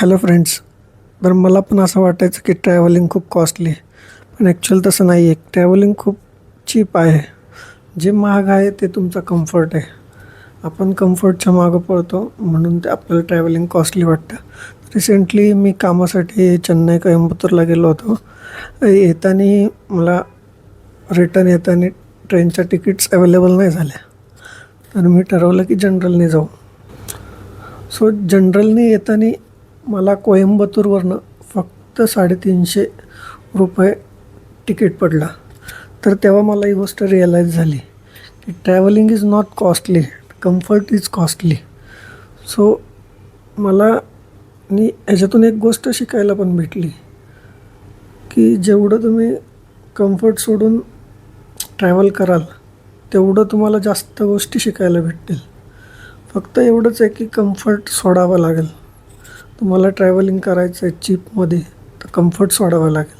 Hello friends. तर मला पण असं वाटायचं की ट्रॅव्हलिंग खूप कॉस्टली, पण ॲक्च्युअल तसं नाही आहे. ट्रॅव्हलिंग खूप चीप आहे. जे महाग आहे ते तुमचा कम्फर्ट आहे. आपण कम्फर्टच्या मागं पळतो म्हणून ते आपल्याला ट्रॅव्हलिंग कॉस्टली वाटतं. रिसेंटली मी कामासाठी चेन्नई कोइंबतूरला गेलो होतो. येताना मला रिटर्न येताना ट्रेनच्या तिकीट्स अवेलेबल नाही झाल्या, तर मी ठरवलं की जनरलने जाऊ. सो जनरलने येताना मला कोइंबतूरवरनं फक्त ₹350 तिकीट पडला. तर तेव्हा मला ही गोष्ट रिअलाईज झाली की travelling is not costly, comfort is costly. So मला आणि ह्याच्यातून एक गोष्ट शिकायला पण भेटली की जेवढं तुम्ही कम्फर्ट सोडून ट्रॅव्हल कराल तेवढं तुम्हाला जास्त गोष्टी शिकायला भेटतील. फक्त एवढंच आहे की कम्फर्ट सोडावं लागेल. तुम्हाला ट्रॅव्हलिंग करायचं आहे चीपमध्ये, तर कम्फर्ट सोडावं लागेल.